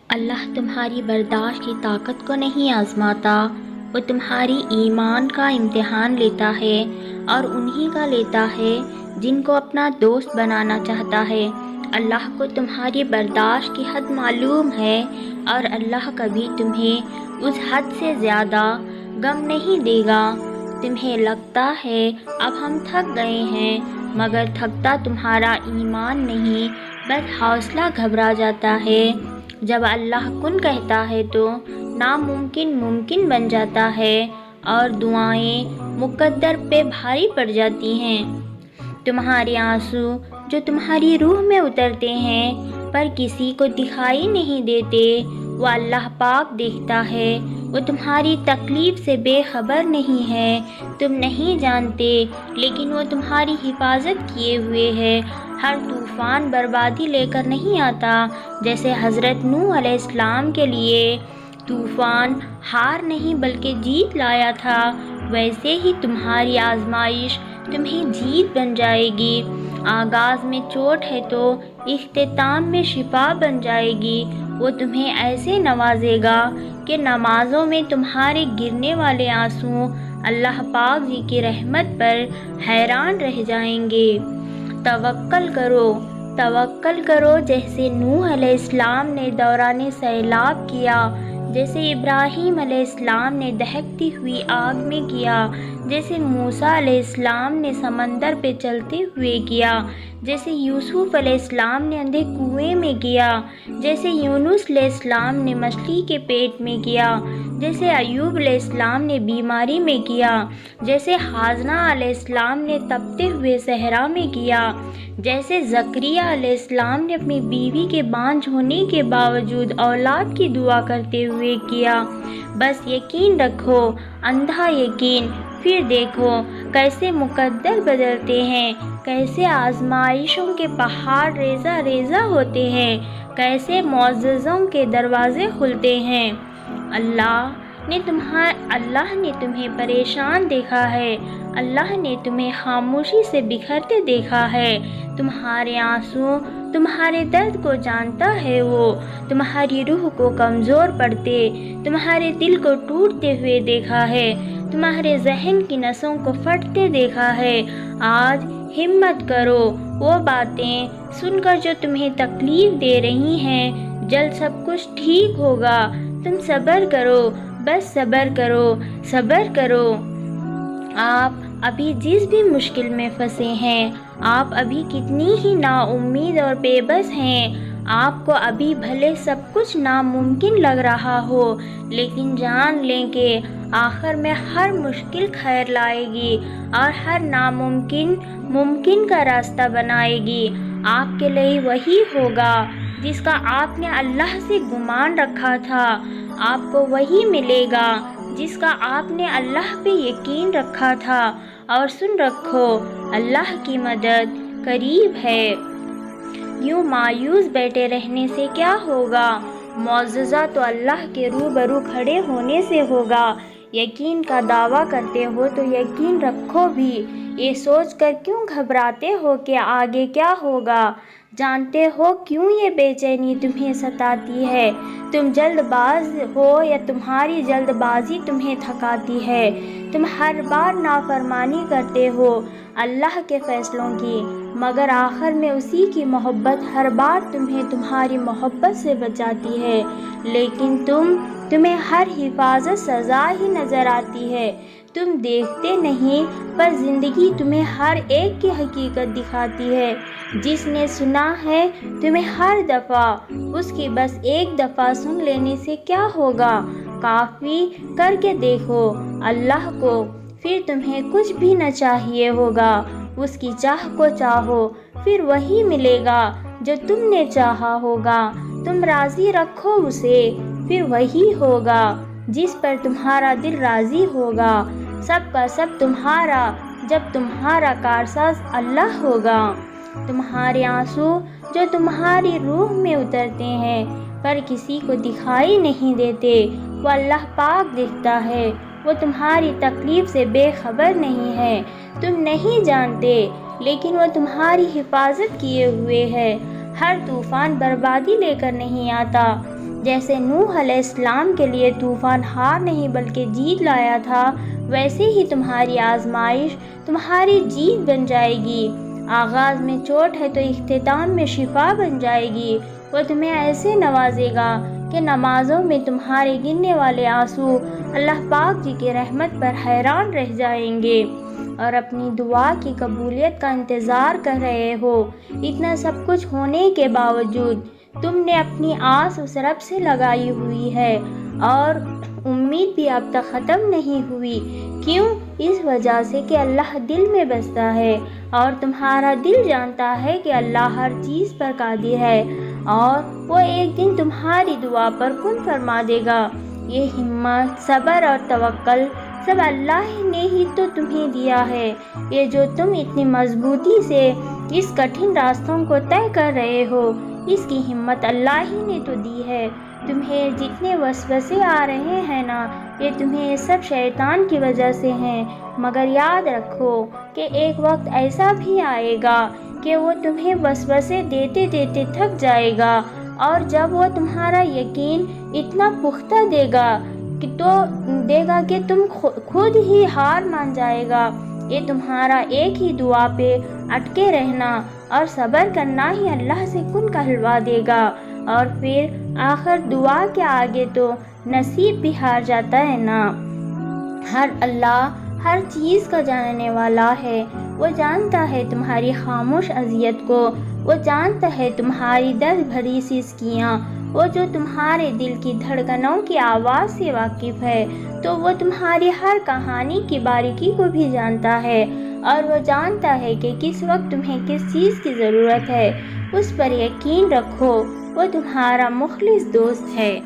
اللہ تمہاری برداشت کی طاقت کو نہیں آزماتا، وہ تمہاری ایمان کا امتحان لیتا ہے اور انہی کا لیتا ہے جن کو اپنا دوست بنانا چاہتا ہے۔ اللہ کو تمہاری برداشت کی حد معلوم ہے اور اللہ کبھی تمہیں اس حد سے زیادہ غم نہیں دے گا۔ تمہیں لگتا ہے اب ہم تھک گئے ہیں، مگر تھکتا تمہارا ایمان نہیں، بس حوصلہ گھبرا جاتا ہے۔ جب اللہ کن کہتا ہے تو ناممکن ممکن بن جاتا ہے اور دعائیں مقدر پہ بھاری پڑ جاتی ہیں۔ تمہارے آنسو جو تمہاری روح میں اترتے ہیں پر کسی کو دکھائی نہیں دیتے، وہ اللہ پاک دیکھتا ہے۔ وہ تمہاری تکلیف سے بے خبر نہیں ہے، تم نہیں جانتے، لیکن وہ تمہاری حفاظت کیے ہوئے ہے۔ ہر طوفان بربادی لے کر نہیں آتا، جیسے حضرت نوح علیہ السلام کے لیے طوفان ہار نہیں بلکہ جیت لایا تھا، ویسے ہی تمہاری آزمائش تمہیں جیت بن جائے گی۔ آغاز میں چوٹ ہے تو اختتام میں شفا بن جائے گی۔ وہ تمہیں ایسے نوازے گا کہ نمازوں میں تمہارے گرنے والے آنسو اللہ پاک جی کی رحمت پر حیران رہ جائیں گے۔ توکل کرو جیسے نوح علیہ السلام نے دوران سیلاب کیا، جیسے ابراہیم علیہ السلام نے دہکتی ہوئی آگ میں کیا، جیسے موسیٰ علیہ السلام نے سمندر پہ چلتے ہوئے کیا، جیسے یوسف علیہ السلام نے اندھے کنویں میں کیا، جیسے یونس علیہ السلام نے مچھلی کے پیٹ میں کیا، جیسے ایوب علیہ السلام نے بیماری میں کیا، جیسے حازنہ علیہ السلام نے تپتے ہوئے صحرا میں کیا، جیسے زکریا علیہ السلام نے اپنی بیوی کے بانجھ ہونے کے باوجود اولاد کی دعا کرتے ہوئے کیا۔ بس یقین رکھو، اندھا یقین، پھر دیکھو کیسے مقدر بدلتے ہیں، کیسے آزمائشوں کے پہاڑ ریزہ ریزہ ہوتے ہیں، کیسے معجزوں کے دروازے کھلتے ہیں۔ اللہ نے تمہیں پریشان دیکھا ہے، اللہ نے تمہیں خاموشی سے بکھرتے دیکھا ہے۔ تمہارے آنسو، تمہارے درد کو جانتا ہے وہ، تمہاری روح کو کمزور پڑتے، تمہارے دل کو ٹوٹتے ہوئے دیکھا ہے، تمہارے ذہن کی نسوں کو پھٹتے دیکھا ہے۔ آج ہمت کرو، وہ باتیں سن کر جو تمہیں تکلیف دے رہی ہیں، جلد سب کچھ ٹھیک ہوگا۔ تم صبر کرو، بس صبر کرو۔ آپ ابھی جس بھی مشکل میں پھنسے ہیں، آپ ابھی کتنی ہی نا امید اور بے بس ہیں، آپ کو ابھی بھلے سب کچھ ناممکن لگ رہا ہو، لیکن جان لیں کہ آخر میں ہر مشکل خیر لائے گی اور ہر ناممکن ممکن کا راستہ بنائے گی۔ آپ کے لیے وہی ہوگا جس کا آپ نے اللہ سے گمان رکھا تھا، آپ کو وہی ملے گا جس کا آپ نے اللہ پہ یقین رکھا تھا۔ اور سن رکھو، اللہ کی مدد قریب ہے۔ یوں مایوس بیٹھے رہنے سے کیا ہوگا؟ معجزہ تو اللہ کے روبرو کھڑے ہونے سے ہوگا۔ یقین کا دعویٰ کرتے ہو تو یقین رکھو بھی۔ یہ سوچ کر کیوں گھبراتے ہو کہ آگے کیا ہوگا؟ جانتے ہو کیوں یہ بے چینی تمہیں ستاتی ہے؟ تم جلد باز ہو یا تمہاری جلد بازی تمہیں تھکاتی ہے؟ تم ہر بار نافرمانی کرتے ہو اللہ کے فیصلوں کی، مگر آخر میں اسی کی محبت ہر بار تمہیں تمہاری محبت سے بچاتی ہے۔ لیکن تمہیں ہر حفاظت سزا ہی نظر آتی ہے۔ تم دیکھتے نہیں، پر زندگی تمہیں ہر ایک کی حقیقت دکھاتی ہے۔ جس نے سنا ہے تمہیں ہر دفعہ، اس کی بس ایک دفعہ سن لینے سے کیا ہوگا؟ کافی کر کے دیکھو اللہ کو، پھر تمہیں کچھ بھی نہ چاہیے ہوگا۔ اس کی چاہ کو چاہو، پھر وہی ملے گا جو تم نے چاہا ہوگا۔ تم راضی رکھو اسے، پھر وہی ہوگا جس پر تمہارا دل راضی ہوگا۔ سب کا سب تمہارا جب تمہارا کارساز اللہ ہوگا۔ تمہارے آنسو جو تمہاری روح میں اترتے ہیں پر کسی کو دکھائی نہیں دیتے، وہ اللہ پاک دیکھتا ہے۔ وہ تمہاری تکلیف سے بے خبر نہیں ہے، تم نہیں جانتے، لیکن وہ تمہاری حفاظت کیے ہوئے ہے۔ ہر طوفان بربادی لے کر نہیں آتا، جیسے نوح علیہ السلام کے لیے طوفان ہار نہیں بلکہ جیت لایا تھا، ویسے ہی تمہاری آزمائش تمہاری جیت بن جائے گی۔ آغاز میں چوٹ ہے تو اختتام میں شفا بن جائے گی۔ وہ تمہیں ایسے نوازے گا کہ نمازوں میں تمہارے گرنے والے آنسو اللہ پاک جی کی رحمت پر حیران رہ جائیں گے اور اپنی دعا کی قبولیت کا انتظار کر رہے ہو۔ اتنا سب کچھ ہونے کے باوجود تم نے اپنی آس اس رب سے لگائی ہوئی ہے اور امید بھی اب تک ختم نہیں ہوئی۔ کیوں؟ اس وجہ سے کہ اللہ دل میں بستا ہے اور تمہارا دل جانتا ہے کہ اللہ ہر چیز پر قادر ہے اور وہ ایک دن تمہاری دعا پر کن فرما دے گا۔ یہ ہمت، صبر اور توکل سب اللہ نے ہی تو تمہیں دیا ہے۔ یہ جو تم اتنی مضبوطی سے اس کٹھن راستوں کو طے کر رہے ہو، اس کی ہمت اللہ ہی نے تو دی ہے۔ تمہیں جتنے وسوسے آ رہے ہیں نا، یہ تمہیں سب شیطان کی وجہ سے ہیں، مگر یاد رکھو کہ ایک وقت ایسا بھی آئے گا کہ وہ تمہیں وسوسے دیتے دیتے تھک جائے گا، اور جب وہ تمہارا یقین اتنا پختہ دے گا کہ تم خود ہی ہار مان جائے گا۔ یہ تمہارا ایک ہی دعا پہ اٹکے رہنا اور صبر کرنا ہی اللہ سے کن کہلوا دے گا، اور پھر آخر دعا کے آگے تو نصیب بھی ہار جاتا ہے نا۔ اللہ ہر چیز کا جاننے والا ہے۔ وہ جانتا ہے تمہاری خاموش اذیت کو، وہ جانتا ہے تمہاری درد بھری سسکیاں، وہ جو تمہارے دل کی دھڑکنوں کی آواز سے واقف ہے، تو وہ تمہاری ہر کہانی کی باریکی کو بھی جانتا ہے، اور وہ جانتا ہے کہ کس وقت تمہیں کس چیز کی ضرورت ہے۔ اس پر یقین رکھو، وہ تمہارا مخلص دوست ہے۔